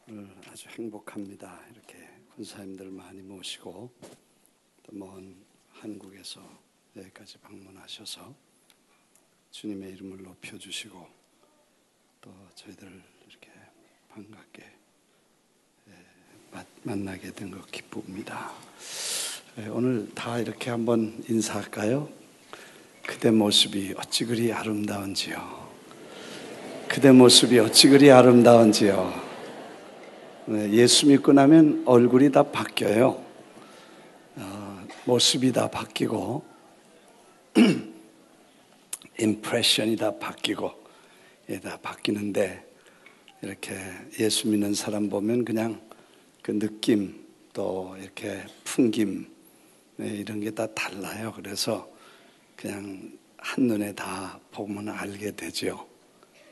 오늘 아주 행복합니다. 이렇게 권사님들 많이 모시고 또 먼 한국에서 여기까지 방문하셔서 주님의 이름을 높여주시고 또 저희들 이렇게 반갑게 만나게 된 것 기쁩니다. 오늘 다 이렇게 한번 인사할까요? 그대 모습이 어찌 그리 아름다운지요. 그대 모습이 어찌 그리 아름다운지요. 예수 믿고 나면 얼굴이 다 바뀌어요. 모습이 다 바뀌고 임프레션이 다 바뀌고 다 바뀌는데 이렇게 예수 믿는 사람 보면 그냥 그 느낌 또 이렇게 풍김 이런 게 다 달라요. 그래서 그냥 한눈에 다 보면 알게 되죠.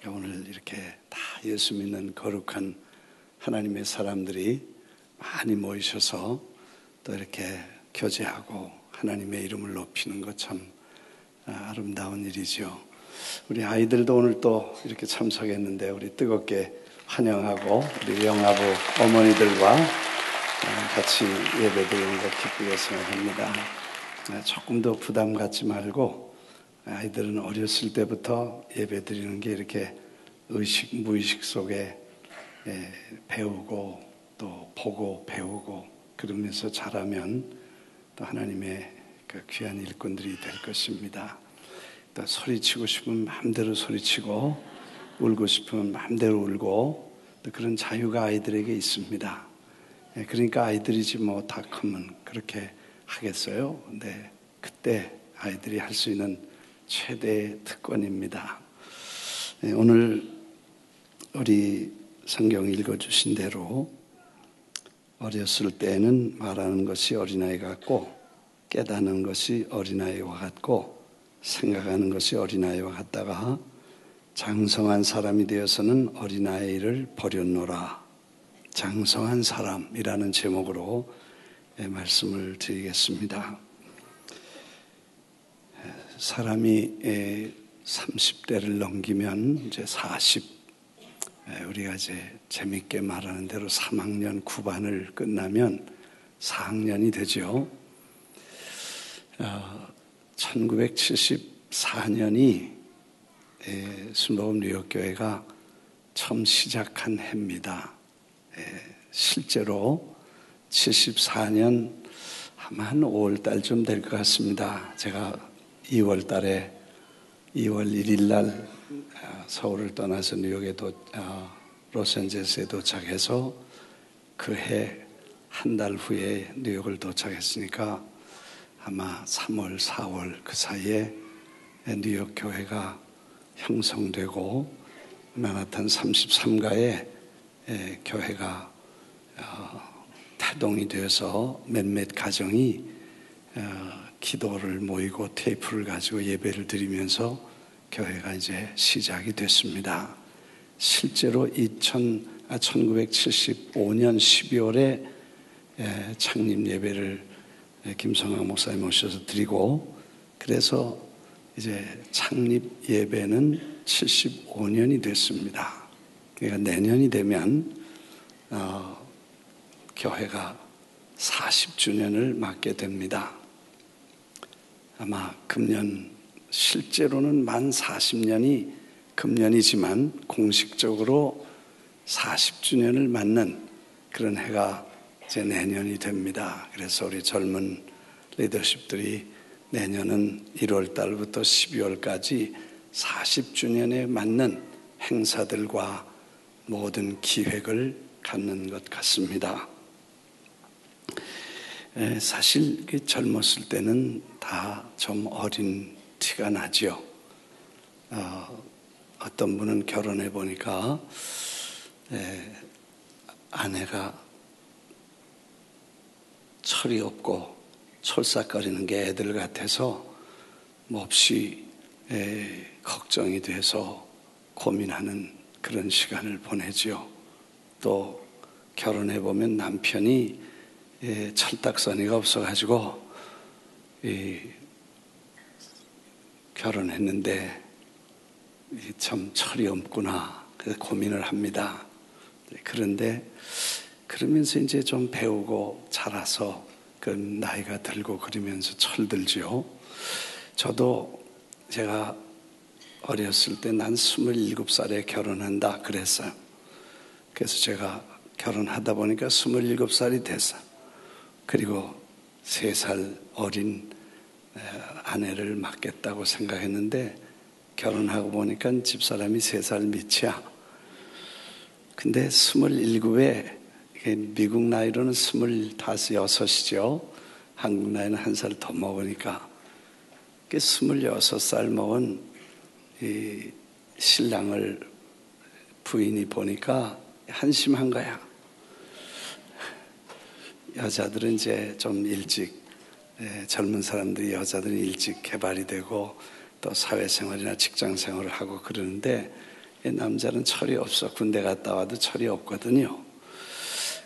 오늘 이렇게 다 예수 믿는 거룩한 하나님의 사람들이 많이 모이셔서 또 이렇게 교제하고 하나님의 이름을 높이는 것 참 아름다운 일이죠. 우리 아이들도 오늘 또 이렇게 참석했는데 우리 뜨겁게 환영하고 우리 영아부 어머니들과 같이 예배드리는 것 기쁘게 생각합니다. 조금 더 부담 갖지 말고 아이들은 어렸을 때부터 예배드리는 게 이렇게 의식 무의식 속에 배우고 또 보고 배우고 그러면서 자라면 또 하나님의 그 귀한 일꾼들이 될 것입니다. 또 소리치고 싶으면 마음대로 소리치고 울고 싶으면 마음대로 울고 또 그런 자유가 아이들에게 있습니다. 그러니까 아이들이지 뭐 다 크면 그렇게 하겠어요. 근데 그때 아이들이 할 수 있는 최대의 특권입니다. 오늘 우리 성경 읽어주신 대로 어렸을 때는 말하는 것이 어린아이 같고 깨닫는 것이 어린아이와 같고 생각하는 것이 어린아이와 같다가 장성한 사람이 되어서는 어린아이를 버렸노라. 장성한 사람이라는 제목으로 말씀을 드리겠습니다. 사람이 30대를 넘기면 이제 40 우리가 이제 재밌게 말하는 대로 3학년 9반을 끝나면 4학년이 되죠. 1974년이 순복음 뉴욕교회가 처음 시작한 해입니다. 실제로 74년 아마 한 5월달쯤 될 것 같습니다. 제가 2월 1일 날 서울을 떠나서 뉴욕에 로스앤젤레스에 도착해서 그 해 한 달 후에 뉴욕을 도착했으니까 아마 3월, 4월 그 사이에 뉴욕 교회가 형성되고 맨하탄 33가에 교회가 태동이 되어서 몇몇 가정이 기도를 모이고 테이프를 가지고 예배를 드리면서 교회가 이제 시작이 됐습니다. 실제로 1975년 12월에 창립 예배를 김성학 목사님 오셔서 드리고 그래서 이제 창립 예배는 75년이 됐습니다. 그러니까 내년이 되면 교회가 40주년을 맞게 됩니다. 아마 금년 실제로는 만 40년이 금년이지만 공식적으로 40주년을 맞는 그런 해가 이제 내년이 됩니다. 그래서 우리 젊은 리더십들이 내년은 1월 달부터 12월까지 40주년에 맞는 행사들과 모든 기획을 갖는 것 같습니다. 사실 젊었을 때는 다 좀 어린 티가 나죠. 어떤 분은 결혼해 보니까 아내가 철이 없고 촐싹거리는 게 애들 같아서 몹시 걱정이 돼서 고민하는 그런 시간을 보내죠. 또 결혼해 보면 남편이 철딱서니가 없어가지고 결혼했는데 참 철이 없구나 그래서 고민을 합니다. 그런데 그러면서 이제 좀 배우고 자라서 그 나이가 들고 그러면서 철들죠. 저도 제가 어렸을 때 난 27살에 결혼한다 그랬어요. 그래서 제가 결혼하다 보니까 27살이 됐어요. 그리고 3살 어린 아내를 맡겠다고 생각했는데 결혼하고 보니까 집사람이 3살 밑이야. 근데 27에 미국 나이로는 25, 6이죠. 한국 나이는 1살 더 먹으니까 26살 먹은 이 신랑을 부인이 보니까 한심한 거야. 여자들은 이제 좀 일찍 젊은 사람들이 여자들은 일찍 개발이 되고 또 사회생활이나 직장생활을 하고 그러는데 남자는 철이 없어. 군대 갔다 와도 철이 없거든요.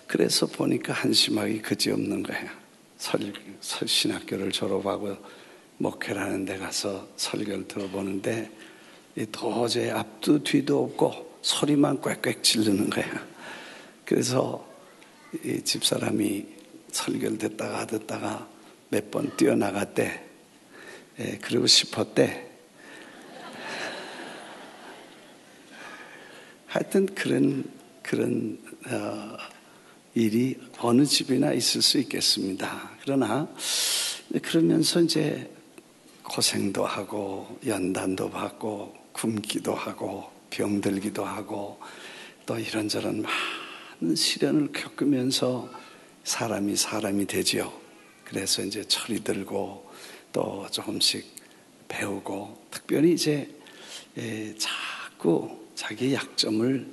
그래서 보니까 한심하기 그지없는 거예요. 신학교를 졸업하고 목회를 하는 데 가서 설교를 들어보는데 도저히 앞도 뒤도 없고 소리만 꽥꽥 지르는 거야. 그래서 이 집사람이 설교를 듣다가 몇 번 뛰어나갔대. 그러고 싶었대. 하여튼 그런 일이 어느 집이나 있을 수 있겠습니다. 그러나 그러면서 이제 고생도 하고 연단도 받고 굶기도 하고 병들기도 하고 또 이런저런 많은 시련을 겪으면서 사람이 되지요. 그래서 이제 철이 들고 또 조금씩 배우고 특별히 이제 자꾸 자기 약점을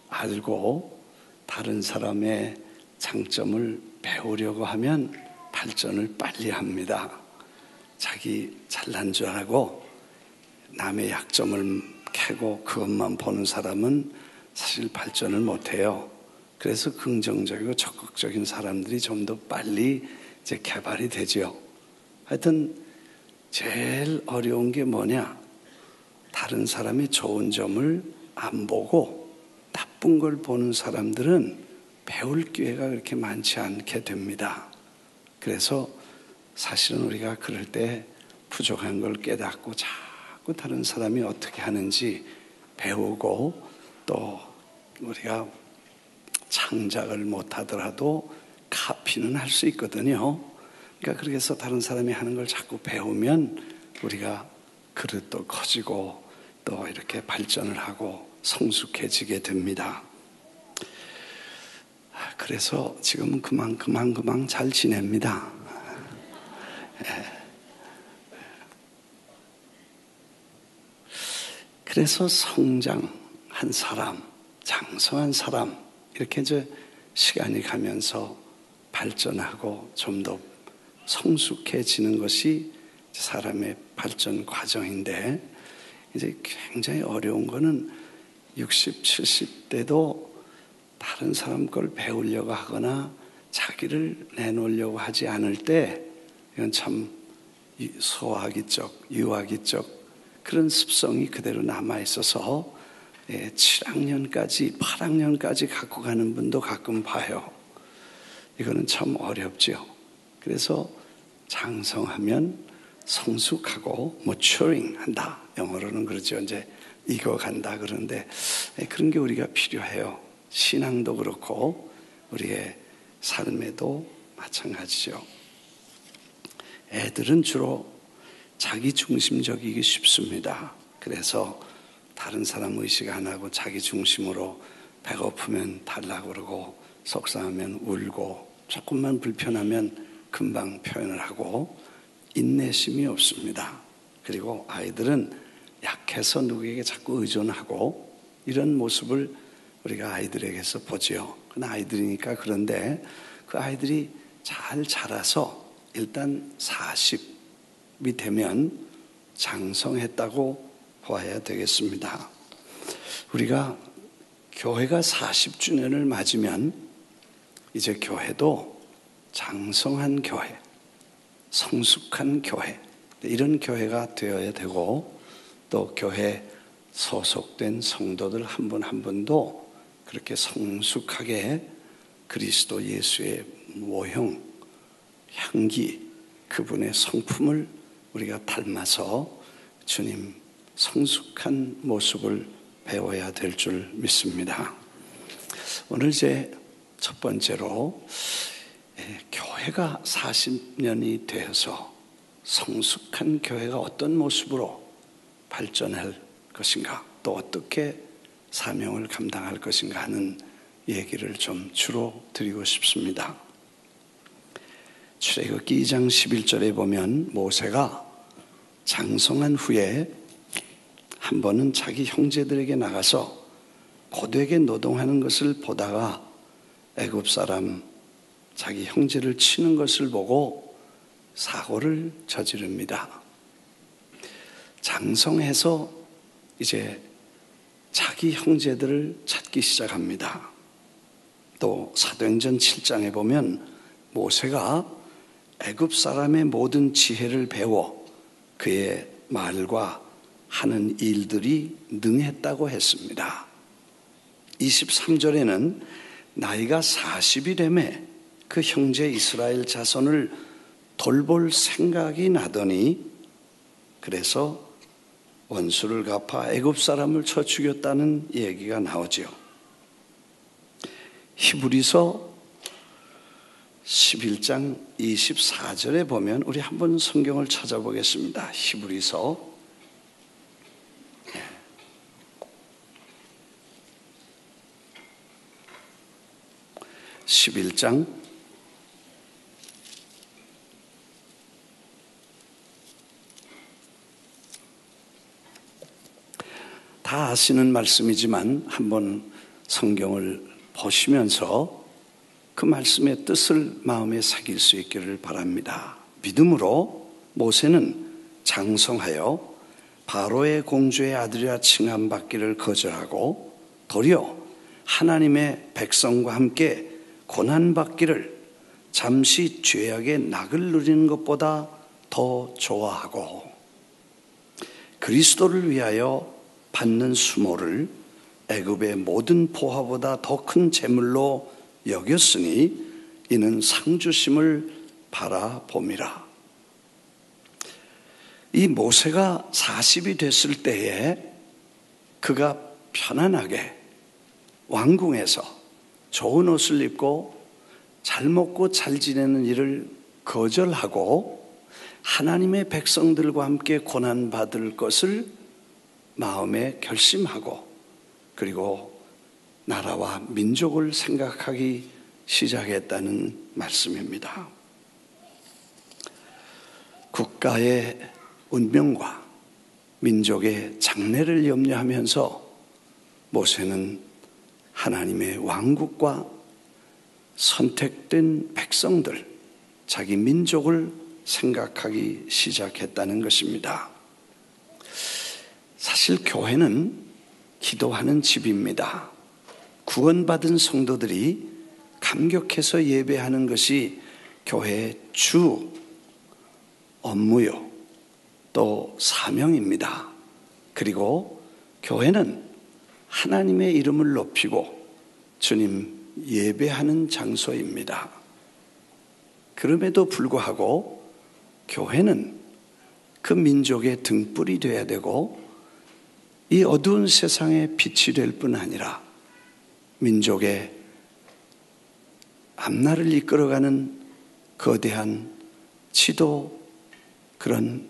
알고 다른 사람의 장점을 배우려고 하면 발전을 빨리 합니다. 자기 잘난 줄 알고 남의 약점을 캐고 그것만 보는 사람은 사실 발전을 못해요. 그래서 긍정적이고 적극적인 사람들이 좀 더 빨리 이제 개발이 되죠. 하여튼 제일 어려운 게 뭐냐? 다른 사람의 좋은 점을 안 보고 나쁜 걸 보는 사람들은 배울 기회가 그렇게 많지 않게 됩니다. 그래서 사실은 우리가 그럴 때 부족한 걸 깨닫고 자꾸 다른 사람이 어떻게 하는지 배우고 또 우리가 창작을 못하더라도 카피는 할 수 있거든요. 그러니까 그렇게 해서 다른 사람이 하는 걸 자꾸 배우면 우리가 그릇도 커지고 또 이렇게 발전을 하고 성숙해지게 됩니다. 그래서 지금은 그만 잘 지냅니다. 그래서 성장한 사람, 장성한 사람 이렇게 이제 시간이 가면서 발전하고 좀 더 성숙해지는 것이 사람의 발전 과정인데 이제 굉장히 어려운 거는 60, 70대도 다른 사람 걸 배우려고 하거나 자기를 내놓으려고 하지 않을 때 이건 참 소화기적, 유아기적 그런 습성이 그대로 남아있어서 7학년까지, 8학년까지 갖고 가는 분도 가끔 봐요. 이거는 참 어렵죠. 그래서 장성하면 성숙하고 maturing 한다. 영어로는 그렇죠. 이제 익어간다 그러는데 그런 게 우리가 필요해요. 신앙도 그렇고 우리의 삶에도 마찬가지죠. 애들은 주로 자기 중심적이기 쉽습니다. 그래서 다른 사람 의식 안 하고 자기 중심으로 배고프면 달라고 그러고 속상하면 울고 조금만 불편하면 금방 표현을 하고 인내심이 없습니다. 그리고 아이들은 약해서 누구에게 자꾸 의존하고 이런 모습을 우리가 아이들에게서 보지요. 그건 아이들이니까 그런데 그 아이들이 잘 자라서 일단 40이 되면 장성했다고 보아야 되겠습니다. 우리가 교회가 40주년을 맞으면 이제 교회도 장성한 교회, 성숙한 교회 이런 교회가 되어야 되고 또 교회 소속된 성도들 한 분 한 분도 그렇게 성숙하게 그리스도 예수의 모형, 향기, 그분의 성품을 우리가 닮아서 주님 성숙한 모습을 배워야 될 줄 믿습니다. 오늘 이제 첫 번째로 교회가 40년이 되어서 성숙한 교회가 어떤 모습으로 발전할 것인가, 또 어떻게 사명을 감당할 것인가 하는 얘기를 좀 주로 드리고 싶습니다. 출애굽기 2장 11절에 보면 모세가 장성한 후에 한 번은 자기 형제들에게 나가서 고되게 노동하는 것을 보다가 애굽 사람 자기 형제를 치는 것을 보고 사고를 저지릅니다. 장성해서 이제 자기 형제들을 찾기 시작합니다. 또 사도행전 7장에 보면 모세가 애굽 사람의 모든 지혜를 배워 그의 말과 하는 일들이 능했다고 했습니다. 23절에는 나이가 40이 되매 그 형제 이스라엘 자손을 돌볼 생각이 나더니 그래서 원수를 갚아 애굽 사람을 쳐 죽였다는 얘기가 나오죠. 히브리서 11장 24절에 보면 우리 한번 성경을 찾아보겠습니다. 히브리서 11장 '다 아시는 말씀이지만 한번 성경을 보시면서 그 말씀의 뜻을 마음에 새길 수 있기를 바랍니다. 믿음으로 모세는 장성하여 바로의 공주의 아들이라 칭함받기를 거절하고 도리어 하나님의 백성과 함께 고난받기를 잠시 죄악의 낙을 누리는 것보다 더 좋아하고 그리스도를 위하여 받는 수모를 애굽의 모든 보화보다 더 큰 재물로 여겼으니 이는 상 주심을 바라봄이라. 이 모세가 40이 됐을 때에 그가 편안하게 왕궁에서 좋은 옷을 입고 잘 먹고 잘 지내는 일을 거절하고 하나님의 백성들과 함께 고난받을 것을 마음에 결심하고 그리고 나라와 민족을 생각하기 시작했다는 말씀입니다. 국가의 운명과 민족의 장래를 염려하면서 모세는 하나님의 왕국과 선택된 백성들, 자기 민족을 생각하기 시작했다는 것입니다. 사실 교회는 기도하는 집입니다. 구원받은 성도들이 감격해서 예배하는 것이 교회의 주 업무요, 또 사명입니다. 그리고 교회는 하나님의 이름을 높이고 주님 예배하는 장소입니다. 그럼에도 불구하고 교회는 그 민족의 등불이 되어야 되고 이 어두운 세상의 빛이 될 뿐 아니라 민족의 앞날을 이끌어가는 거대한 지도, 그런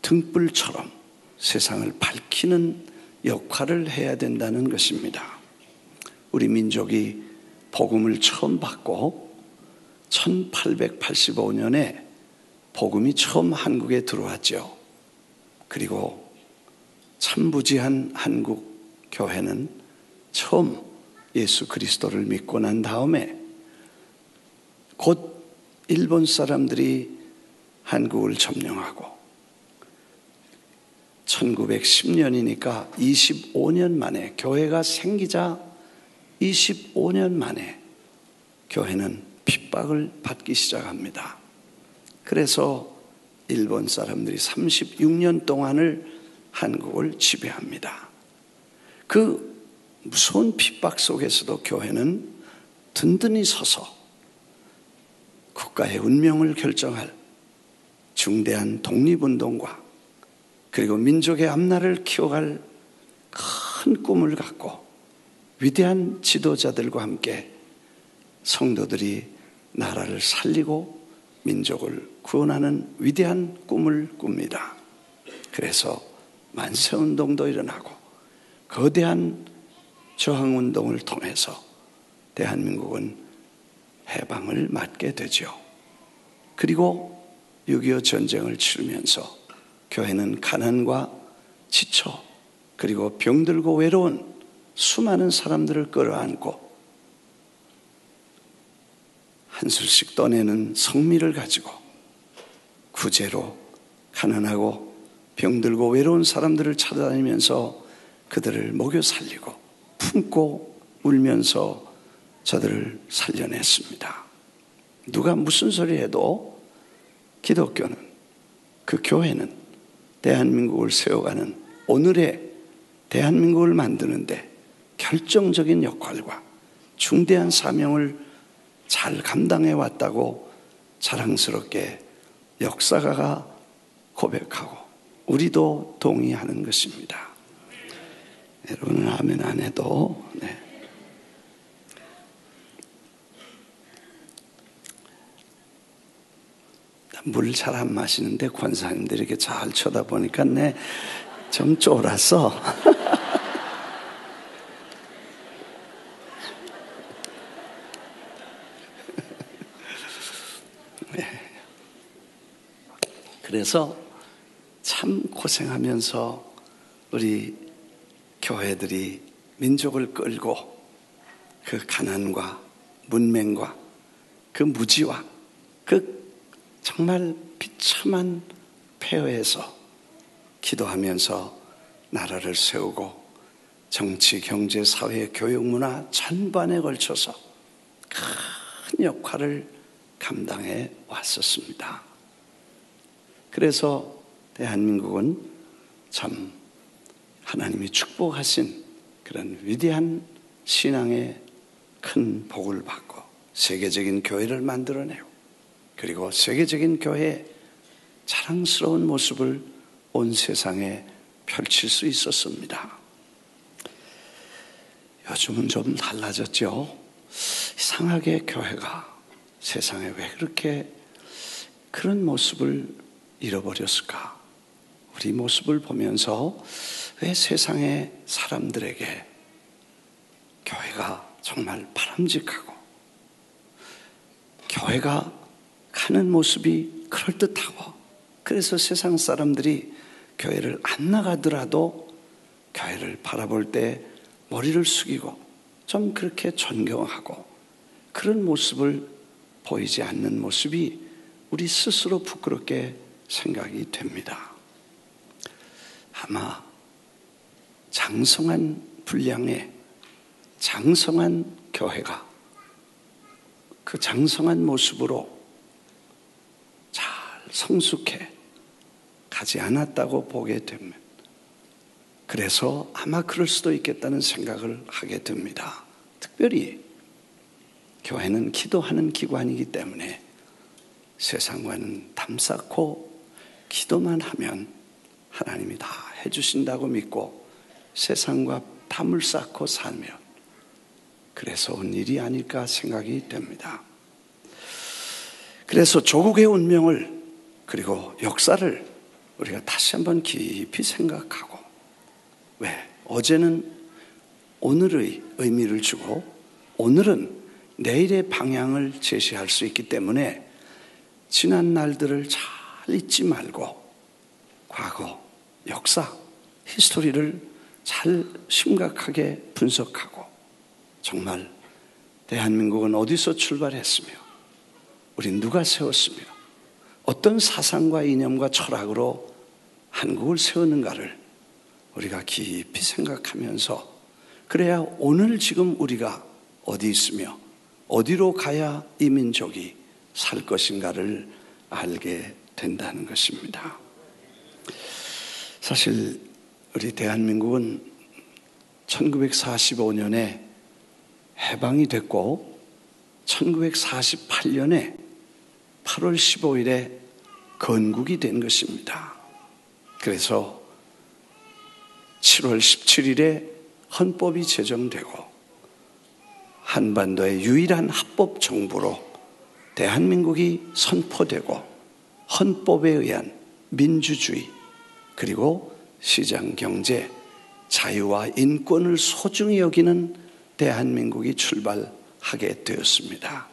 등불처럼 세상을 밝히는 역할을 해야 된다는 것입니다. 우리 민족이 복음을 처음 받고 1885년에 복음이 처음 한국에 들어왔죠. 그리고 참부지한 한국 교회는 처음 예수 그리스도를 믿고 난 다음에 곧 일본 사람들이 한국을 점령하고 1910년이니까 25년 만에, 교회가 생기자 25년 만에 교회는 핍박을 받기 시작합니다. 그래서 일본 사람들이 36년 동안을 한국을 지배합니다. 그 무서운 핍박 속에서도 교회는 든든히 서서 국가의 운명을 결정할 중대한 독립운동과 그리고 민족의 앞날을 키워갈 큰 꿈을 갖고 위대한 지도자들과 함께 성도들이 나라를 살리고 민족을 구원하는 위대한 꿈을 꿉니다. 그래서 만세운동도 일어나고 거대한 저항운동을 통해서 대한민국은 해방을 맞게 되죠. 그리고 6.25 전쟁을 치르면서 교회는 가난과 지쳐 그리고 병들고 외로운 수많은 사람들을 끌어안고 한술씩 떠내는 성미를 가지고 구제로 가난하고 병들고 외로운 사람들을 찾아다니면서 그들을 먹여 살리고 품고 울면서 저들을 살려냈습니다. 누가 무슨 소리 해도 기독교는, 그 교회는 대한민국을 세워가는 오늘의 대한민국을 만드는데 결정적인 역할과 중대한 사명을 잘 감당해 왔다고 자랑스럽게 역사가가 고백하고 우리도 동의하는 것입니다. 여러분은 아멘 안 해도 물 잘 안 마시는데 권사님들이 이렇게 잘 쳐다보니까 좀 쫄았어. 그래서 참 고생하면서 우리 교회들이 민족을 끌고 그 가난과 문맹과 그 무지와 그 정말 비참한 폐허에서 기도하면서 나라를 세우고 정치, 경제, 사회, 교육, 문화 전반에 걸쳐서 큰 역할을 감당해 왔었습니다. 그래서 대한민국은 참 하나님이 축복하신 그런 위대한 신앙의 큰 복을 받고 세계적인 교회를 만들어내고 그리고 세계적인 교회의 자랑스러운 모습을 온 세상에 펼칠 수 있었습니다. 요즘은 좀 달라졌죠. 이상하게 교회가 세상에 왜 그렇게 그런 모습을 잃어버렸을까? 우리 모습을 보면서 왜 세상의 사람들에게 교회가 정말 바람직하고 교회가 가는 모습이 그럴듯하고 그래서 세상 사람들이 교회를 안 나가더라도 교회를 바라볼 때 머리를 숙이고 좀 그렇게 존경하고 그런 모습을 보이지 않는 모습이 우리 스스로 부끄럽게 생각이 됩니다. 아마 장성한 분량의 장성한 교회가 그 장성한 모습으로 잘 성숙해 가지 않았다고 보게 됩니다. 그래서 아마 그럴 수도 있겠다는 생각을 하게 됩니다. 특별히 교회는 기도하는 기관이기 때문에 세상과는 담 쌓고 기도만 하면 하나님이 다 해주신다고 믿고 세상과 담을 쌓고 살면 그래서 온 일이 아닐까 생각이 됩니다. 그래서 조국의 운명을 그리고 역사를 우리가 다시 한번 깊이 생각하고 왜? 어제는 오늘의 의미를 주고 오늘은 내일의 방향을 제시할 수 있기 때문에 지난 날들을 잘 잊지 말고 과거, 역사, 히스토리를 잘 심각하게 분석하고 정말 대한민국은 어디서 출발했으며 우린 누가 세웠으며 어떤 사상과 이념과 철학으로 한국을 세우는가를 우리가 깊이 생각하면서 그래야 오늘 지금 우리가 어디 있으며 어디로 가야 이 민족이 살 것인가를 알게 된다는 것입니다. 사실 우리 대한민국은 1945년에 해방이 됐고 1948년에 8월 15일에 건국이 된 것입니다. 그래서 7월 17일에 헌법이 제정되고 한반도의 유일한 합법 정부로 대한민국이 선포되고 헌법에 의한 민주주의 그리고 시장경제, 자유와 인권을 소중히 여기는 대한민국이 출발하게 되었습니다.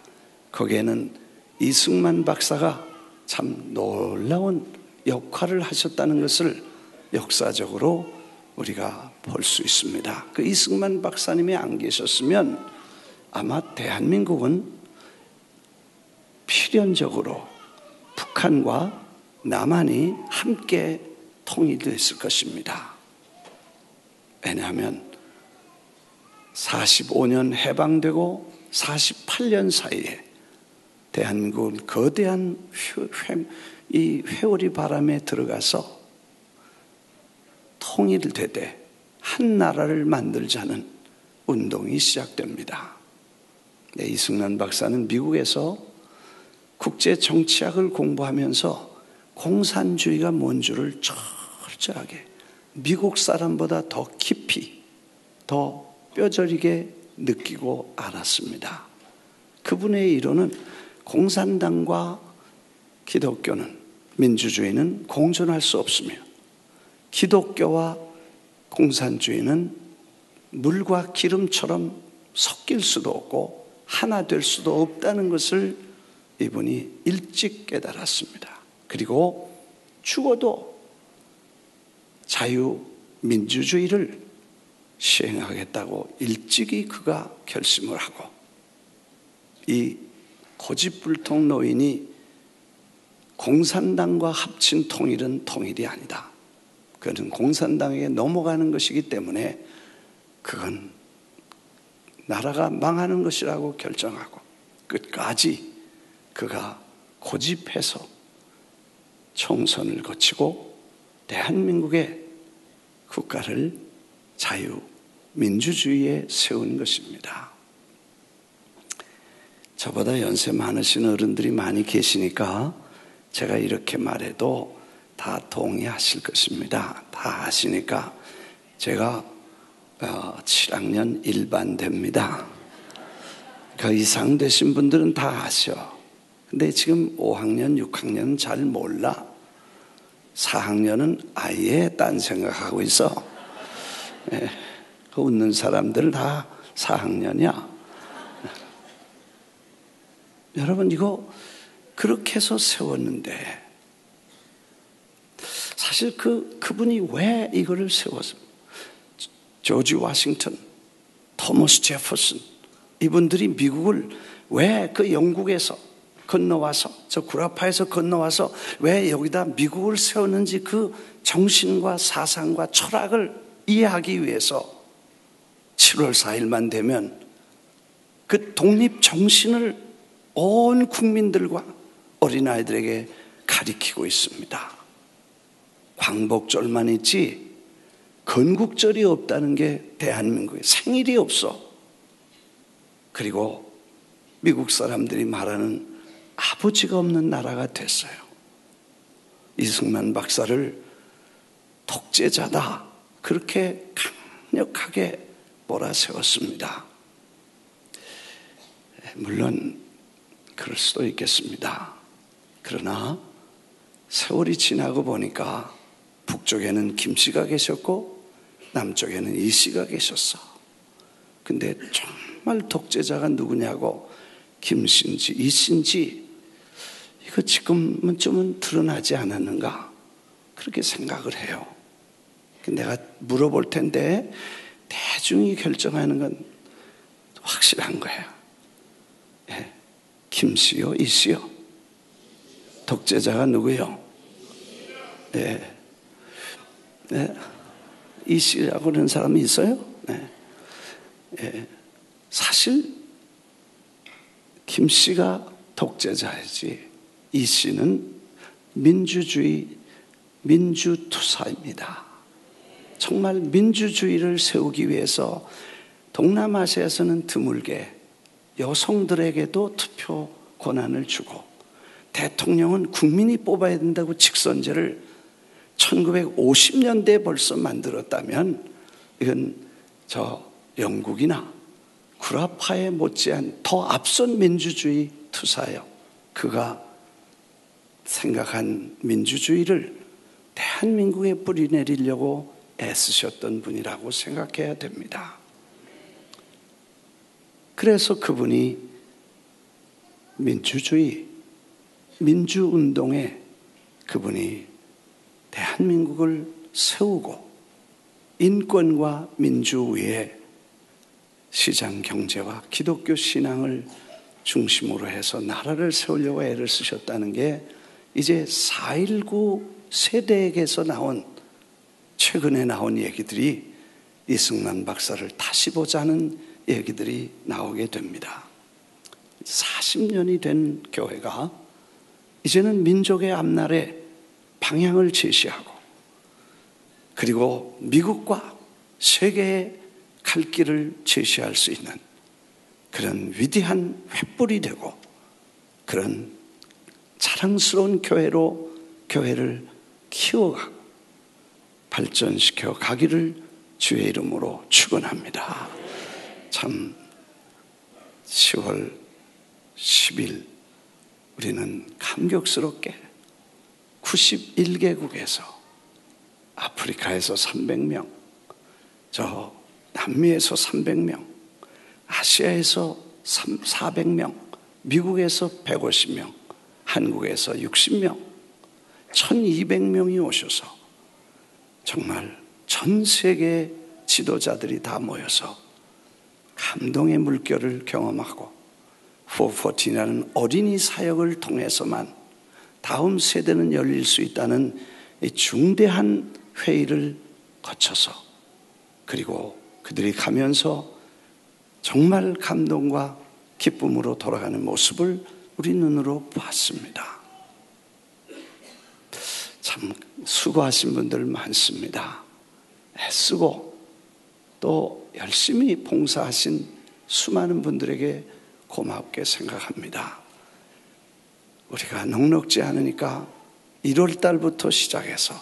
거기에는 이승만 박사가 참 놀라운 역할을 하셨다는 것을 역사적으로 우리가 볼 수 있습니다. 그 이승만 박사님이 안 계셨으면 아마 대한민국은 필연적으로 북한과 남한이 함께 통일됐을 것입니다. 왜냐하면 45년 해방되고 48년 사이에 대한민국은 거대한 이 회오리 바람에 들어가서 통일되되 한 나라를 만들자는 운동이 시작됩니다. 이승만 박사는 미국에서 국제 정치학을 공부하면서 공산주의가 뭔 줄을 철저하게 미국 사람보다 더 깊이 더 뼈저리게 느끼고 알았습니다. 그분의 이론은 공산당과 기독교는 민주주의는 공존할 수 없으며 기독교와 공산주의는 물과 기름처럼 섞일 수도 없고 하나 될 수도 없다는 것을 이분이 일찍 깨달았습니다. 그리고 죽어도 자유민주주의를 시행하겠다고 일찍이 그가 결심을 하고 이 고집불통 노인이 공산당과 합친 통일은 통일이 아니다. 그것은 공산당에게 넘어가는 것이기 때문에 그건 나라가 망하는 것이라고 결정하고 끝까지 그가 고집해서 총선을 거치고 대한민국의 국가를 자유민주주의에 세운 것입니다. 저보다 연세 많으신 어른들이 많이 계시니까 제가 이렇게 말해도 다 동의하실 것입니다. 다 아시니까 제가 7학년 일반대입니다. 그 이상 되신 분들은 다 아셔. 근데 지금 5학년, 6학년은 잘 몰라. 4학년은 아예 딴 생각하고 있어. 네, 그 웃는 사람들 다 4학년이야. 여러분 이거 그렇게 해서 세웠는데 사실 그분이 왜 이거를 세웠습니까? 조지 워싱턴, 토머스 제퍼슨 이분들이 미국을 왜 그 영국에서 건너와서 저 구라파에서 건너와서 왜 여기다 미국을 세웠는지 그 정신과 사상과 철학을 이해하기 위해서 7월 4일만 되면 그 독립 정신을 온 국민들과 어린아이들에게 가리키고 있습니다. 광복절만 있지 건국절이 없다는 게 대한민국에 생일이 없어. 그리고 미국 사람들이 말하는 아버지가 없는 나라가 됐어요. 이승만 박사를 독재자다 그렇게 강력하게 몰아세웠습니다. 물론 그럴 수도 있겠습니다. 그러나 세월이 지나고 보니까 북쪽에는 김 씨가 계셨고 남쪽에는 이 씨가 계셨어. 근데 정말 독재자가 누구냐고 김 씨인지 이 씨인지 이거 지금은 좀은 드러나지 않았는가 그렇게 생각을 해요. 내가 물어볼 텐데 대중이 결정하는 건 확실한 거예요. 예. 김 씨요, 이 씨요? 독재자가 누구요? 예. 네. 이 씨라고 하는 사람이 있어요? 네. 예. 사실 김 씨가 독재자이지 이 씨는 민주주의 민주투사입니다. 정말 민주주의를 세우기 위해서 동남아시아에서는 드물게 여성들에게도 투표 권한을 주고 대통령은 국민이 뽑아야 된다고 직선제를 1950년대에 벌써 만들었다면 이건 영국이나 구라파에 못지않은 더 앞선 민주주의 투사예요. 그가 생각한 민주주의를 대한민국에 뿌리내리려고 애쓰셨던 분이라고 생각해야 됩니다. 그래서 그분이 민주운동에 그분이 대한민국을 세우고 인권과 민주 위에 시장 경제와 기독교 신앙을 중심으로 해서 나라를 세우려고 애를 쓰셨다는 게 이제 4.19 세대에게서 최근에 나온 얘기들이 이승만 박사를 다시 보자는 얘기들이 나오게 됩니다. 40년이 된 교회가 이제는 민족의 앞날에 방향을 제시하고 그리고 미국과 세계의 갈 길을 제시할 수 있는 그런 위대한 횃불이 되고 그런 자랑스러운 교회를 키워가고 발전시켜 가기를 주의 이름으로 축원합니다. 참 10월 10일 우리는 감격스럽게 91개국에서 아프리카에서 300명, 남미에서 300명, 아시아에서 400명, 미국에서 150명, 한국에서 60명, 1200명이 오셔서 정말 전 세계 지도자들이 다 모여서 감동의 물결을 경험하고 414라는 어린이 사역을 통해서만 다음 세대는 열릴 수 있다는 이 중대한 회의를 거쳐서 그리고 그들이 가면서 정말 감동과 기쁨으로 돌아가는 모습을 우리 눈으로 봤습니다. 참 수고하신 분들 많습니다. 애쓰고 또 열심히 봉사하신 수많은 분들에게 고맙게 생각합니다. 우리가 넉넉지 않으니까 1월 달부터 시작해서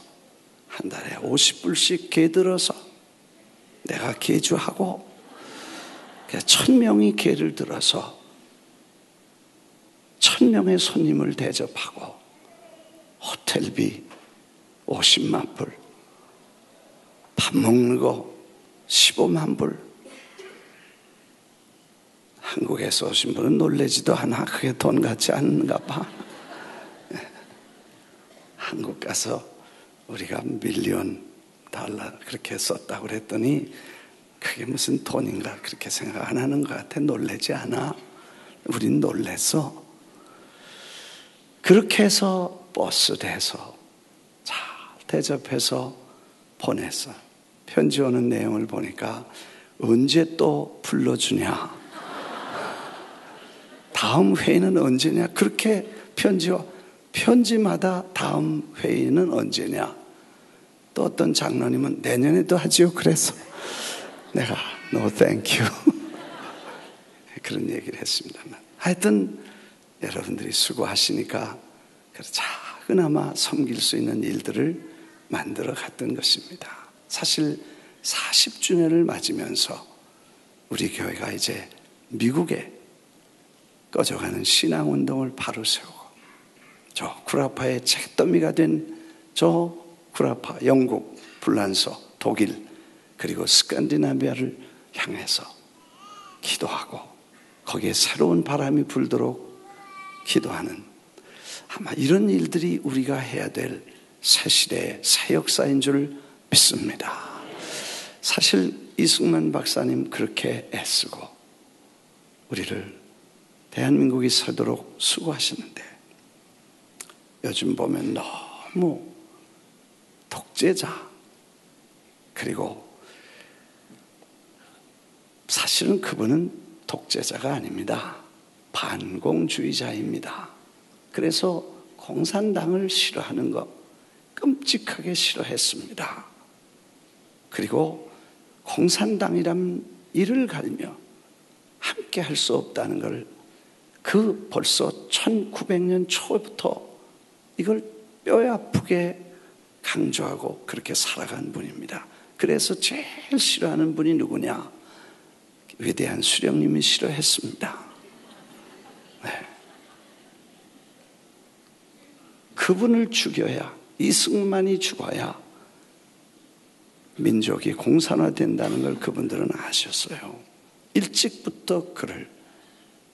한 달에 50불씩 개들어서 내가 개주하고 1000명이 개를 들어서 1000명의 손님을 대접하고 호텔비 50만 불, 밥 먹는 거 15만 불. 한국에서 오신 분은 놀라지도 않아. 그게 돈 같지 않은가 봐. 한국 가서 우리가 $1,000,000 그렇게 썼다고 그랬더니 그게 무슨 돈인가 그렇게 생각 안 하는 것 같아. 놀라지 않아. 우린 놀랬어. 그렇게 해서 버스 대서 잘 대접해서 보냈어. 편지 오는 내용을 보니까 언제 또 불러주냐, 다음 회의는 언제냐, 그렇게 편지마다 다음 회의는 언제냐. 또 어떤 장로님은 내년에도 하지요. 그래서 내가 no thank you 그런 얘기를 했습니다만, 하여튼 여러분들이 수고하시니까 작은아마 섬길 수 있는 일들을 만들어 갔던 것입니다. 사실 40주년을 맞으면서 우리 교회가 이제 미국에 꺼져가는 신앙운동을 바로 세우고 저 구라파의 책더미가 된 저 구라파, 영국, 불란서, 독일 그리고 스칸디나비아를 향해서 기도하고 거기에 새로운 바람이 불도록 기도하는, 아마 이런 일들이 우리가 해야 될 새 시대의 새 역사인 줄 믿습니다. 사실 이승만 박사님 그렇게 애쓰고 우리를 대한민국이 서도록 수고하시는데 요즘 보면 너무 독재자, 그리고 사실은 그분은 독재자가 아닙니다. 반공주의자입니다. 그래서 공산당을 싫어하는 거 끔찍하게 싫어했습니다. 그리고 공산당이란 이를 갈며 함께 할 수 없다는 걸 그 벌써 1900년 초부터 이걸 뼈 아프게 강조하고 그렇게 살아간 분입니다. 그래서 제일 싫어하는 분이 누구냐? 위대한 수령님이 싫어했습니다. 네. 그분을 죽여야, 이승만이 죽어야 민족이 공산화된다는 걸 그분들은 아셨어요. 일찍부터 그를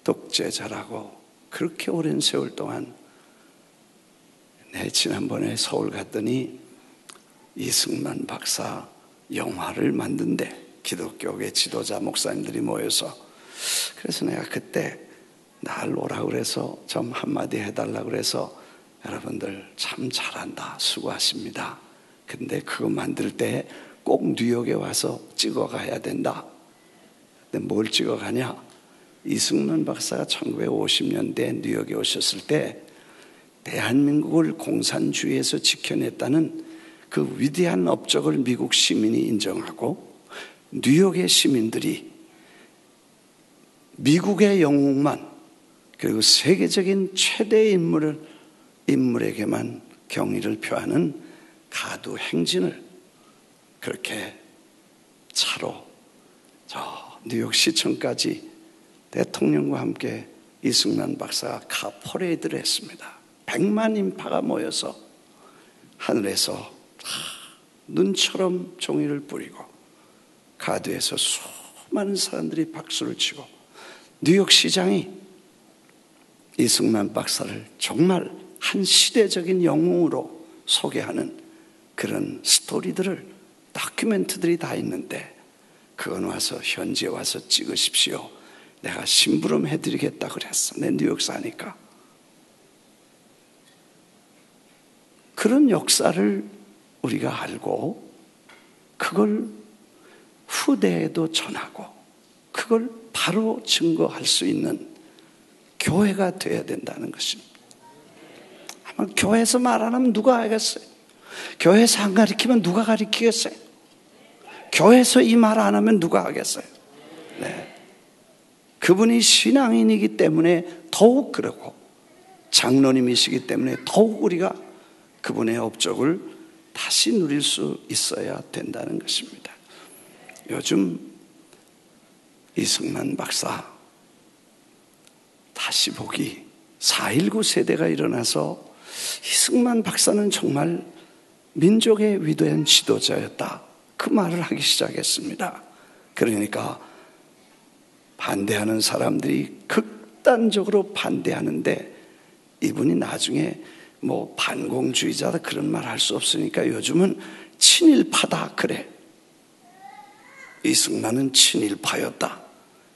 독재자라고 그렇게 오랜 세월 동안. 지난번에 서울 갔더니 이승만 박사 영화를 만든대. 기독교계 지도자 목사님들이 모여서. 그래서 내가 그때 날 오라고 그래서 좀 한마디 해달라고 그래서 여러분들 참 잘한다, 수고하십니다. 근데 그거 만들 때 꼭 뉴욕에 와서 찍어가야 된다. 근데 뭘 찍어가냐? 이승만 박사가 1950년대 뉴욕에 오셨을 때 대한민국을 공산주의에서 지켜냈다는 그 위대한 업적을 미국 시민이 인정하고 뉴욕의 시민들이 미국의 영웅만, 그리고 세계적인 최대의 인물에게만 경의를 표하는 가두 행진을 그렇게 차로 저 뉴욕 시청까지 대통령과 함께 이승만 박사가 카 퍼레이드를 했습니다. 100만 인파가 모여서 하늘에서 눈처럼 종이를 뿌리고 가드에서 수많은 사람들이 박수를 치고 뉴욕 시장이 이승만 박사를 정말 한 시대적인 영웅으로 소개하는 그런 스토리들을, 다큐멘터들이 다 있는데 그건 와서 현지에 와서 찍으십시오. 내가 심부름 해드리겠다 그랬어. 내 뉴욕 사니까. 그런 역사를 우리가 알고 그걸 후대에도 전하고 그걸 바로 증거할 수 있는 교회가 되어야 된다는 것입니다. 아마 교회에서 말 안 하면 누가 알겠어요? 교회에서 안 가르치면 누가 가르치겠어요? 교회에서 이 말 안 하면 누가 하겠어요? 네. 그분이 신앙인이기 때문에 더욱 그러고 장로님이시기 때문에 더욱 우리가 그분의 업적을 다시 누릴 수 있어야 된다는 것입니다. 요즘 이승만 박사 다시 보기 4.19 세대가 일어나서 이승만 박사는 정말 민족의 위대한 지도자였다, 그 말을 하기 시작했습니다. 그러니까 반대하는 사람들이 극단적으로 반대하는데 이분이 나중에 뭐 반공주의자다 그런 말 할 수 없으니까 요즘은 친일파다 그래. 이승만은 친일파였다.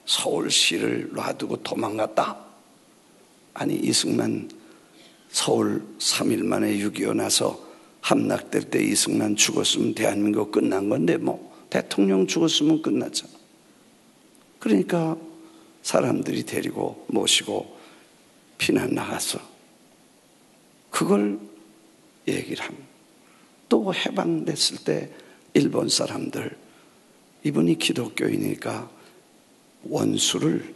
서울시를 놔두고 도망갔다. 아니 이승만 서울 3일 만에 6.25 나서 함락될 때 이승만 죽었으면 대한민국 끝난 건데 뭐 대통령 죽었으면 끝났잖아. 그러니까 사람들이 데리고 모시고 피난 나가서 그걸 얘기를 합니다. 또 해방됐을 때 일본 사람들, 이분이 기독교이니까 원수를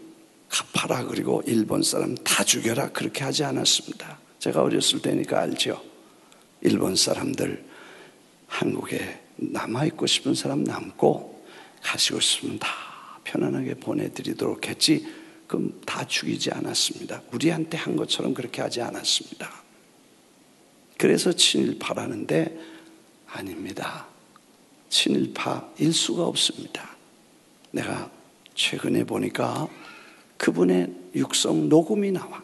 갚아라, 그리고 일본 사람 다 죽여라, 그렇게 하지 않았습니다. 제가 어렸을 때니까 알죠. 일본 사람들 한국에 남아있고 싶은 사람 남고 가시고 싶으면 다 편안하게 보내드리도록 했지 그럼 다 죽이지 않았습니다. 우리한테 한 것처럼 그렇게 하지 않았습니다. 그래서 친일파라는데 아닙니다. 친일파일 수가 없습니다. 내가 최근에 보니까 그분의 육성 녹음이 나와.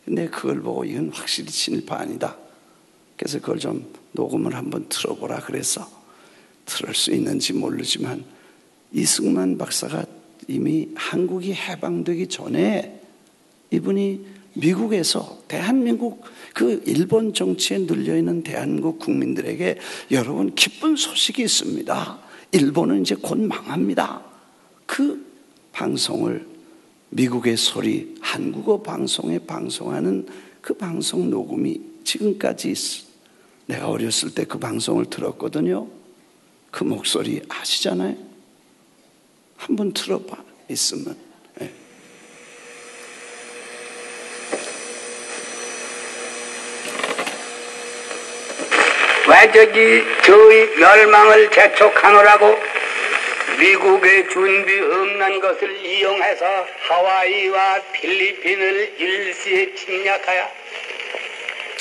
근데 그걸 보고 이건 확실히 친일파 아니다. 그래서 그걸 좀 녹음을 한번 틀어보라 그래서 틀을 수 있는지 모르지만 이승만 박사가 이미 한국이 해방되기 전에 이분이 미국에서 대한민국 그 일본 정치에 눌려있는 대한민국 국민들에게 여러분 기쁜 소식이 있습니다. 일본은 이제 곧 망합니다. 그 방송을 미국의 소리 한국어 방송에 방송하는 그 방송 녹음이 지금까지 있어. 내가 어렸을 때 그 방송을 들었거든요. 그 목소리 아시잖아요? 한번 들어봐, 있으면. 네. 외적이 저희 멸망을 재촉하노라고 미국의 준비 없는 것을 이용해서 하와이와 필리핀을 일시에 침략하여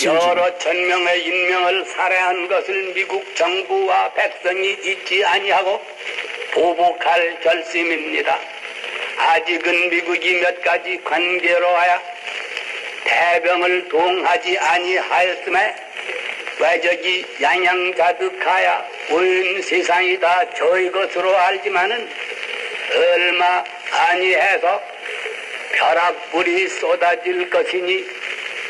여러 천명의 인명을 살해한 것을 미국 정부와 백성이 잊지 아니하고 보복할 결심입니다. 아직은 미국이 몇 가지 관계로 하여 대병을 동하지 아니하였음에 외적이 양양자득하여 온 세상이 다 저희 것으로 알지만은 얼마 아니해서 벼락불이 쏟아질 것이니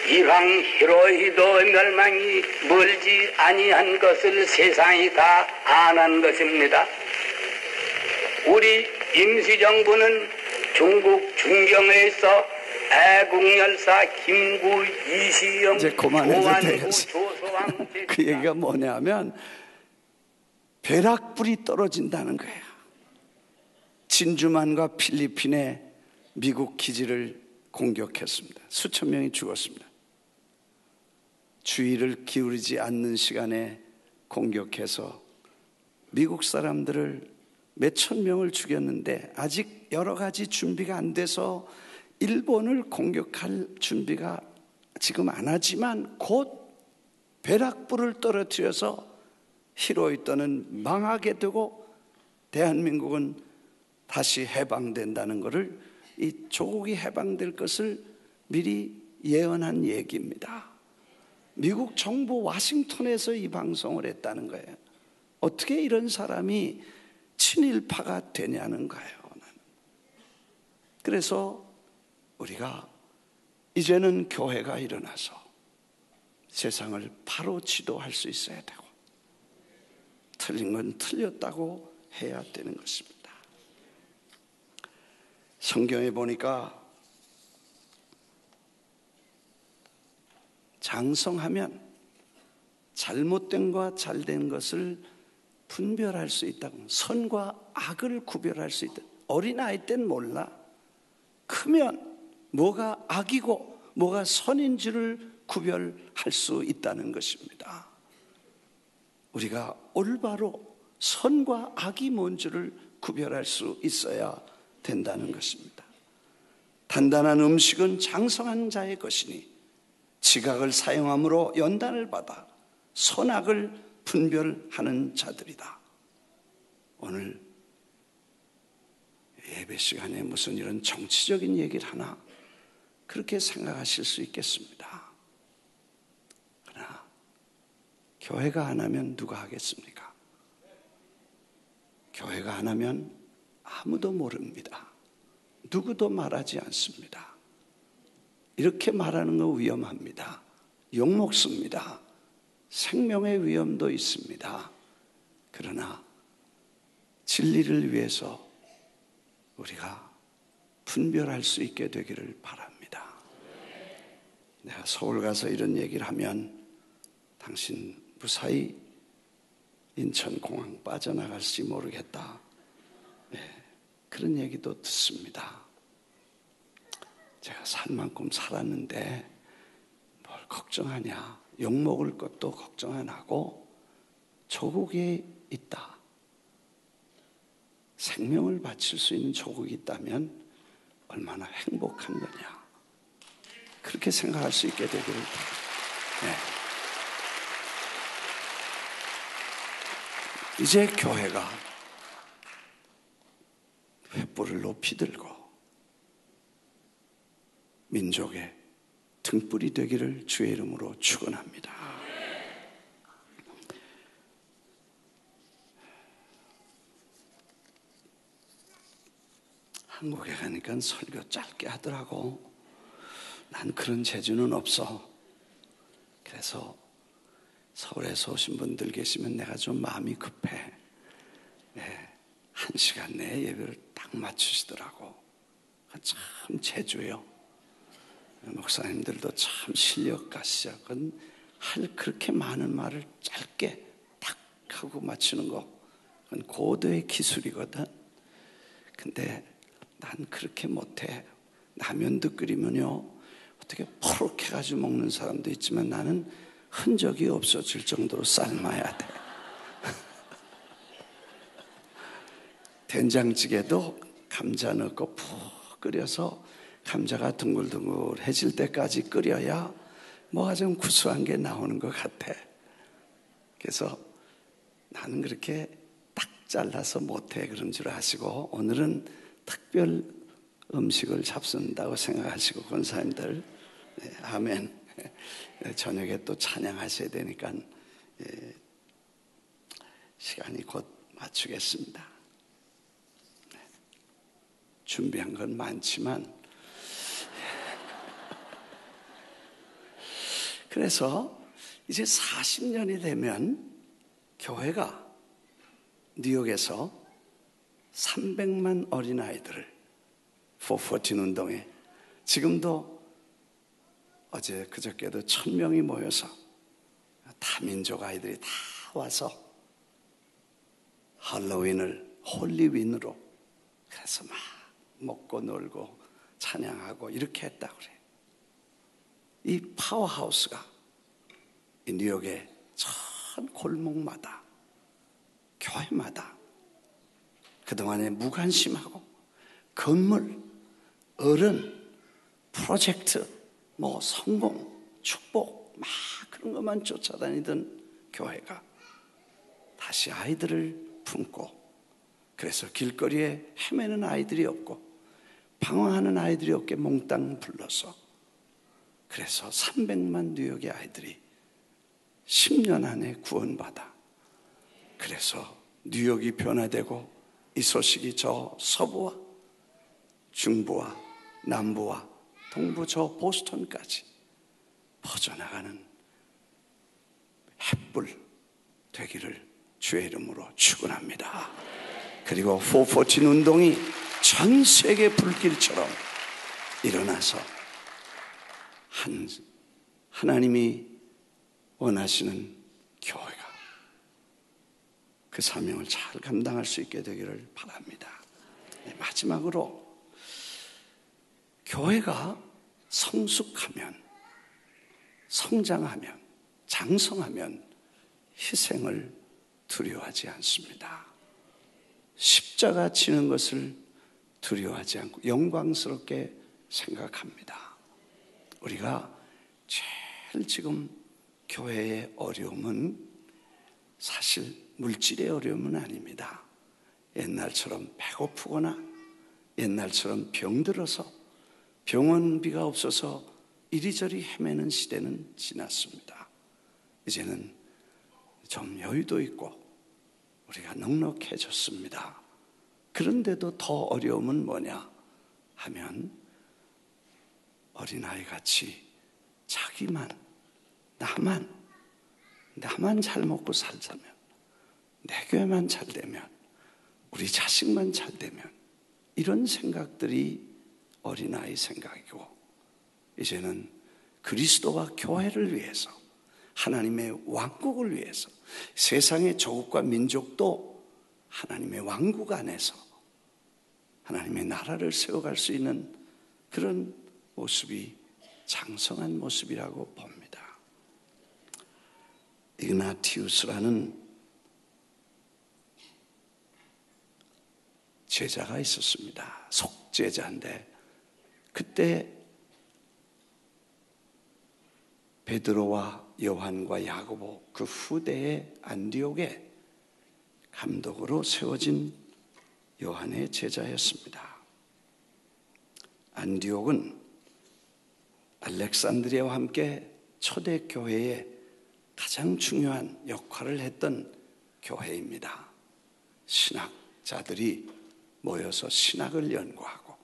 이황 히로히도 멸망이 멀지 아니한 것을 세상이 다 아는 것입니다. 우리 임시정부는 중국 중경에 있어 애국열사 김구 이시영 이제 그만해도 되겠어요. 그 얘기가 뭐냐면 벼락불이 떨어진다는 거예요. 진주만과 필리핀의 미국 기지를 공격했습니다. 수천 명이 죽었습니다. 주의를 기울이지 않는 시간에 공격해서 미국 사람들을 몇천 명을 죽였는데 아직 여러 가지 준비가 안 돼서 일본을 공격할 준비가 지금 안 하지만 곧 벼락불을 떨어뜨려서 히로히토는 망하게 되고 대한민국은 다시 해방된다는 것을, 이 조국이 해방될 것을 미리 예언한 얘기입니다. 미국 정부 워싱턴에서 이 방송을 했다는 거예요. 어떻게 이런 사람이 친일파가 되냐는 거예요. 그래서 우리가 이제는 교회가 일어나서 세상을 바로 지도할 수 있어야 되고 틀린 건 틀렸다고 해야 되는 것입니다. 성경에 보니까 장성하면 잘못된 것과 잘된 것을 분별할 수 있다고, 선과 악을 구별할 수 있다. 어린아이 땐 몰라. 크면 뭐가 악이고 뭐가 선인지를 구별할 수 있다는 것입니다. 우리가 올바로 선과 악이 뭔지를 구별할 수 있어야 된다는 것입니다. 단단한 음식은 장성한 자의 것이니 지각을 사용함으로 연단을 받아 선악을 분별하는 자들이다. 오늘 예배 시간에 무슨 이런 정치적인 얘기를 하나 그렇게 생각하실 수 있겠습니다. 그러나 교회가 안 하면 누가 하겠습니까? 교회가 안 하면 아무도 모릅니다. 누구도 말하지 않습니다. 이렇게 말하는 거 위험합니다. 욕먹습니다. 생명의 위험도 있습니다. 그러나 진리를 위해서 우리가 분별할 수 있게 되기를 바랍니다. 내가 서울 가서 이런 얘기를 하면 당신 무사히 인천공항 빠져나갈지 모르겠다. 네, 그런 얘기도 듣습니다. 제가 살 만큼 살았는데 뭘 걱정하냐. 욕먹을 것도 걱정 안 하고 조국에 있다. 생명을 바칠 수 있는 조국이 있다면 얼마나 행복한 거냐. 그렇게 생각할 수 있게 되기를 바랍니다. 네. 이제 교회가 횃불을 높이 들고 민족의 등불이 되기를 주의 이름으로 축원합니다. 한국에 가니까 설교 짧게 하더라고. 난 그런 재주는 없어. 그래서 서울에서 오신 분들 계시면 내가 좀 마음이 급해. 네, 1시간 내에 예배를 딱 맞추시더라고. 참 재주요. 목사님들도 참 실력가시죠. 할 그렇게 많은 말을 짧게 딱 하고 맞추는 거 그건 고도의 기술이거든. 근데 난 그렇게 못해. 라면도 끓이면요, 어떻게 포렇게 가지고 먹는 사람도 있지만 나는 흔적이 없어질 정도로 삶아야 돼. 된장찌개도 감자 넣고 푹 끓여서 감자가 둥글둥글해질 때까지 끓여야 뭐가 좀 구수한 게 나오는 것 같아. 그래서 나는 그렇게 딱 잘라서 못해 그런 줄 아시고, 오늘은 특별 음식을 잡순다고 생각하시고 권사님들, 아멘. 저녁에 또 찬양하셔야 되니까 시간이 곧 맞추겠습니다. 준비한 건 많지만, 그래서 이제 40년이 되면 교회가 뉴욕에서 300만 어린아이들을 414 운동에, 지금도 어제 그저께도 1000명이 모여서 다민족 아이들이 다 와서 할로윈을 홀리윈으로, 그래서 막 먹고 놀고 찬양하고 이렇게 했다고 그래요. 이 파워하우스가 이 뉴욕의 전 골목마다, 교회마다 그동안에 무관심하고 건물, 어른, 프로젝트, 성공, 축복 막 그런 것만 쫓아다니던 교회가 다시 아이들을 품고, 그래서 길거리에 헤매는 아이들이 없고 방황하는 아이들이 없게 몽땅 불러서, 그래서 300만 뉴욕의 아이들이 10년 안에 구원받아, 그래서 뉴욕이 변화되고 이 소식이 저 서부와 중부와 남부와 동부 저 보스턴까지 퍼져나가는 햇불 되기를 주의 이름으로 축원합니다. 그리고 414 운동이 전 세계 불길처럼 일어나서 하나님이 원하시는 교회가 그 사명을 잘 감당할 수 있게 되기를 바랍니다. 마지막으로, 교회가 성숙하면, 성장하면, 장성하면 희생을 두려워하지 않습니다. 십자가 지는 것을 두려워하지 않고 영광스럽게 생각합니다. 우리가 제일 지금 교회의 어려움은 사실 물질의 어려움은 아닙니다. 옛날처럼 배고프거나 옛날처럼 병들어서 병원비가 없어서 이리저리 헤매는 시대는 지났습니다. 이제는 좀 여유도 있고 우리가 넉넉해졌습니다. 그런데도 더 어려움은 뭐냐 하면, 어린아이같이 자기만, 나만 잘 먹고 살자면, 내 교회만 잘 되면, 우리 자식만 잘 되면, 이런 생각들이 어린아이 생각이고, 이제는 그리스도와 교회를 위해서, 하나님의 왕국을 위해서, 세상의 조국과 민족도 하나님의 왕국 안에서 하나님의 나라를 세워갈 수 있는 그런 모습이 장성한 모습이라고 봅니다. 이그나티우스라는 제자가 있었습니다. 속제자인데, 그때 베드로와 요한과 야고보 그 후대의 안디옥에 감독으로 세워진 요한의 제자였습니다. 안디옥은 알렉산드리아와 함께 초대교회의 가장 중요한 역할을 했던 교회입니다. 신학자들이 모여서 신학을 연구하고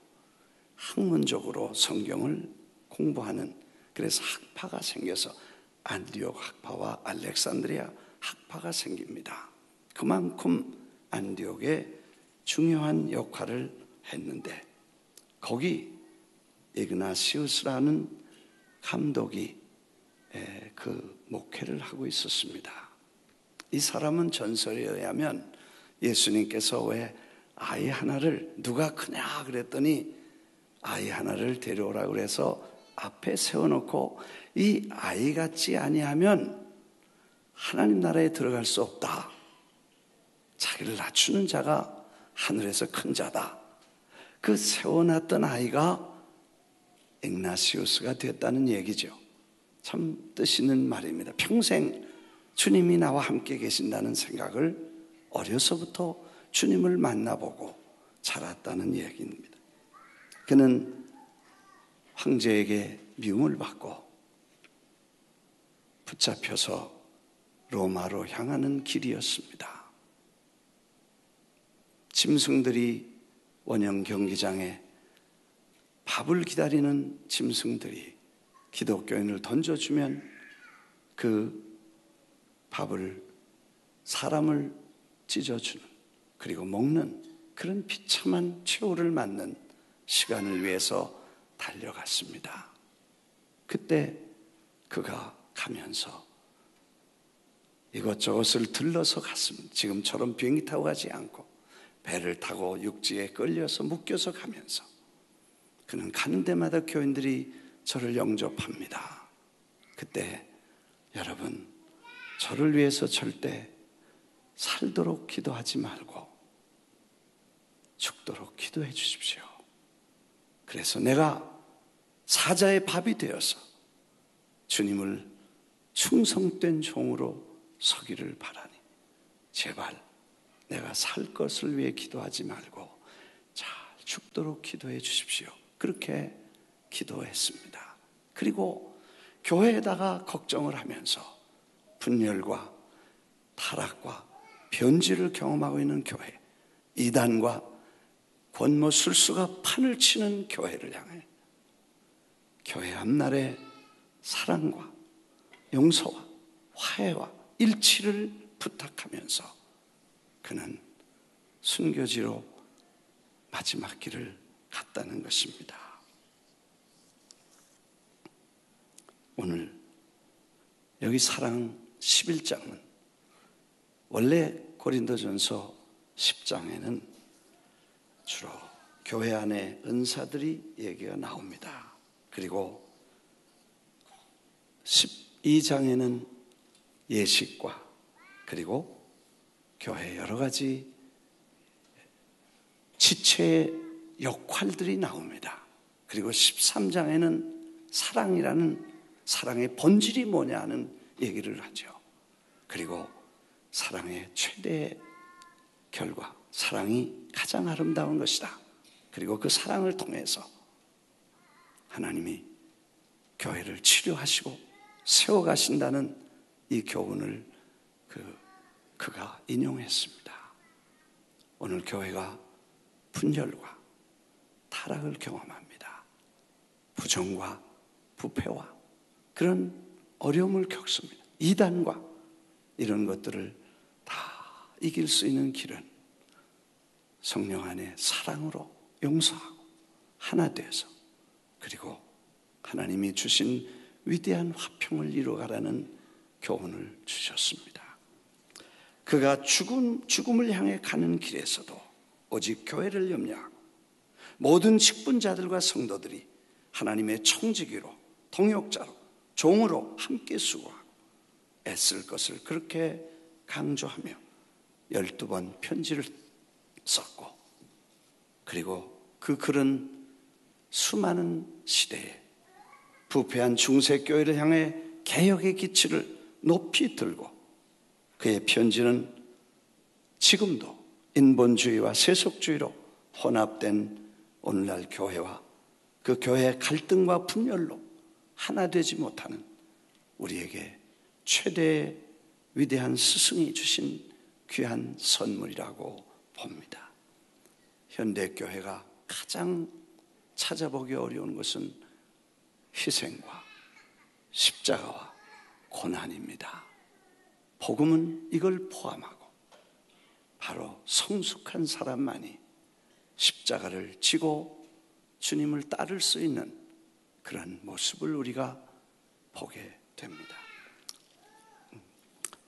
학문적으로 성경을 공부하는, 그래서 학파가 생겨서 안디옥 학파와 알렉산드리아 학파가 생깁니다. 그만큼 안디옥에 중요한 역할을 했는데, 거기 이그나시우스라는 감독이 그 목회를 하고 있었습니다. 이 사람은 전설에 의하면 예수님께서 왜 아이 하나를 누가 크냐 그랬더니 아이 하나를 데려오라고 그래서 앞에 세워놓고 이 아이 같지 아니하면 하나님 나라에 들어갈 수 없다. 자기를 낮추는 자가 하늘에서 큰 자다. 그 세워놨던 아이가 잉나시우스가 됐다는 얘기죠. 참 뜻 있는 말입니다. 평생 주님이 나와 함께 계신다는 생각을 어려서부터 주님을 만나보고 자랐다는 얘기입니다. 그는 황제에게 미움을 받고 붙잡혀서 로마로 향하는 길이었습니다. 짐승들이 원형 경기장에 밥을 기다리는 짐승들이 기독교인을 던져주면 그 밥을 사람을 찢어주는 그리고 먹는 그런 비참한 최후를 맞는 시간을 위해서 달려갔습니다. 그때 그가 가면서 이것저것을 들러서 갔습니다. 지금처럼 비행기 타고 가지 않고 배를 타고 육지에 끌려서 묶여서 가면서 그는 가는 데마다 교인들이 저를 영접합니다. 그때 여러분, 저를 위해서 절대 살도록 기도하지 말고 죽도록 기도해 주십시오. 그래서 내가 사자의 밥이 되어서 주님을 충성된 종으로 서기를 바라니 제발 내가 살 것을 위해 기도하지 말고 잘 죽도록 기도해 주십시오. 그렇게 기도했습니다. 그리고 교회에다가 걱정을 하면서 분열과 타락과 변질을 경험하고 있는 교회, 이단과 권모술수가 판을 치는 교회를 향해 교회 앞날에 사랑과 용서와 화해와 일치를 부탁하면서 그는 순교지로 마지막 길을 갔다는 것입니다. 오늘 여기 사랑 11장은 원래 고린도전서 10장에는 주로 교회 안에 은사들이 얘기가 나옵니다. 그리고 12장에는 예식과 그리고 교회 여러 가지 지체의 역할들이 나옵니다. 그리고 13장에는 사랑이라는 사랑의 본질이 뭐냐 하는 얘기를 하죠. 그리고 사랑의 최대의 결과, 사랑이 가장 아름다운 것이다. 그리고 그 사랑을 통해서 하나님이 교회를 치료하시고 세워가신다는 이 교훈을 그가 인용했습니다. 오늘 교회가 분열과 타락을 경험합니다. 부정과 부패와 그런 어려움을 겪습니다. 이단과 이런 것들을 다 이길 수 있는 길은 성령 안에 사랑으로 용서하고 하나 되어서 그리고 하나님이 주신 위대한 화평을 이루어가라는 교훈을 주셨습니다. 그가 죽음을 향해 가는 길에서도 오직 교회를 염려하고 모든 직분자들과 성도들이 하나님의 청지기로 동역자로 종으로 함께 수고하고 애쓸 것을 그렇게 강조하며 12번 편지를 썼고 그리고 그 글은 수많은 시대에 부패한 중세교회를 향해 개혁의 기치를 높이 들고 그의 편지는 지금도 인본주의와 세속주의로 혼합된 오늘날 교회와 그 교회의 갈등과 분열로 하나 되지 못하는 우리에게 최대의 위대한 스승이 주신 귀한 선물이라고 봅니다. 현대교회가 가장 찾아보기 어려운 것은 희생과 십자가와 고난입니다. 복음은 이걸 포함하고 바로 성숙한 사람만이 십자가를 지고 주님을 따를 수 있는 그런 모습을 우리가 보게 됩니다.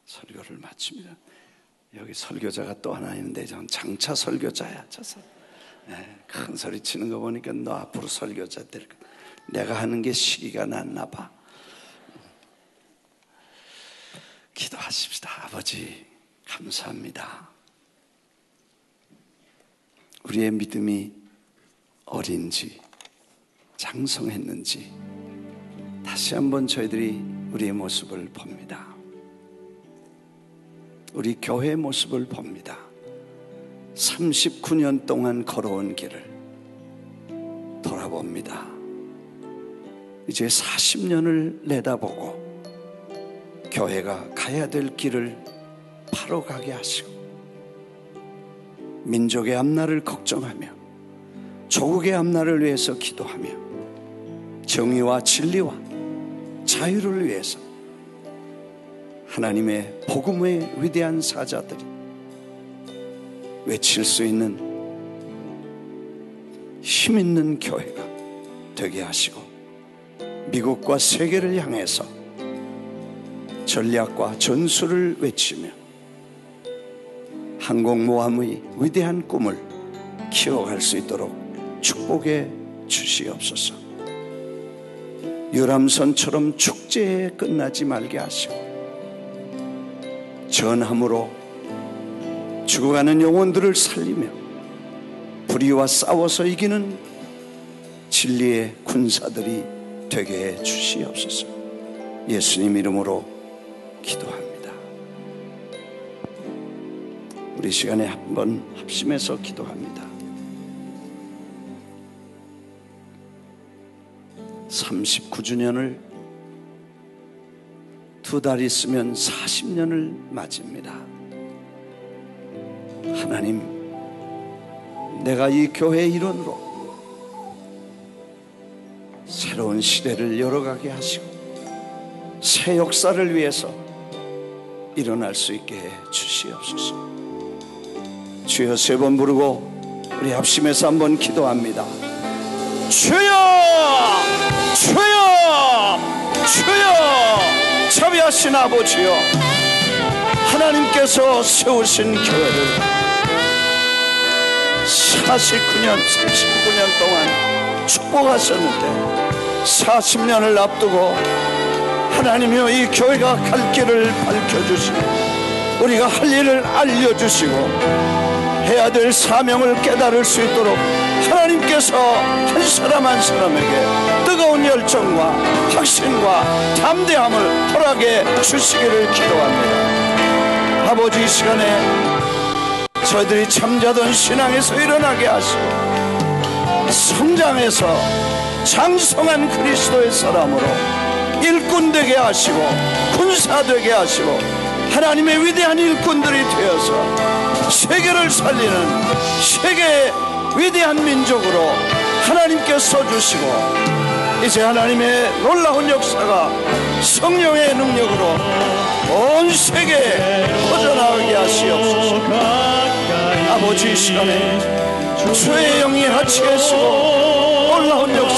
설교를 마칩니다. 여기 설교자가 또 하나 있는데 전 장차 설교자야. 큰 소리 치는 거 보니까 너 앞으로 설교자 될 거야. 내가 하는 게 시기가 났나 봐. 기도하십시다. 아버지 감사합니다. 우리의 믿음이 어린지 장성했는지 다시 한번 저희들이 우리의 모습을 봅니다. 우리 교회의 모습을 봅니다. 39년 동안 걸어온 길을 돌아봅니다. 이제 40년을 내다보고 교회가 가야 될 길을 바로 가게 하시고 민족의 앞날을 걱정하며 조국의 앞날을 위해서 기도하며 정의와 진리와 자유를 위해서 하나님의 복음의 위대한 사자들이 외칠 수 있는 힘 있는 교회가 되게 하시고 미국과 세계를 향해서 전략과 전술을 외치며 항공모함의 위대한 꿈을 키워갈 수 있도록 축복해 주시옵소서. 유람선처럼 축제에 끝나지 말게 하시고 전함으로 죽어가는 영혼들을 살리며 불의와 싸워서 이기는 진리의 군사들이 되게 해 주시옵소서. 예수님 이름으로 기도합니다. 우리 시간에 한번 합심해서 기도합니다. 39주년을 두 달 있으면 40년을 맞입니다. 하나님, 내가 이 교회의 일원으로 새로운 시대를 열어가게 하시고 새 역사를 위해서 일어날 수 있게 해 주시옵소서. 주여 세 번 부르고 우리 합심해서 한번 기도합니다. 주여! 주여! 주여! 자비하신 아버지여, 하나님께서 세우신 교회를 39년, 39년 동안 축복하셨는데 40년을 앞두고 하나님이여 이 교회가 갈 길을 밝혀주시고 우리가 할 일을 알려주시고 해야 될 사명을 깨달을 수 있도록 하나님께서 한 사람 한 사람에게 뜨거운 열정과 확신과 담대함을 허락해 주시기를 기도합니다. 아버지, 이 시간에 저희들이 잠자던 신앙에서 일어나게 하시고 성장해서 장성한 그리스도의 사람으로 일꾼 되게 하시고 군사 되게 하시고 하나님의 위대한 일꾼들이 되어서 세계를 살리는 세계의 위대한 민족으로 하나님께 써주시고 이제 하나님의 놀라운 역사가 성령의 능력으로 온 세계에 퍼져나가게 하시옵소서. 아버지, 이 시간에 주의 영이 하치게 하시고 놀라운 역사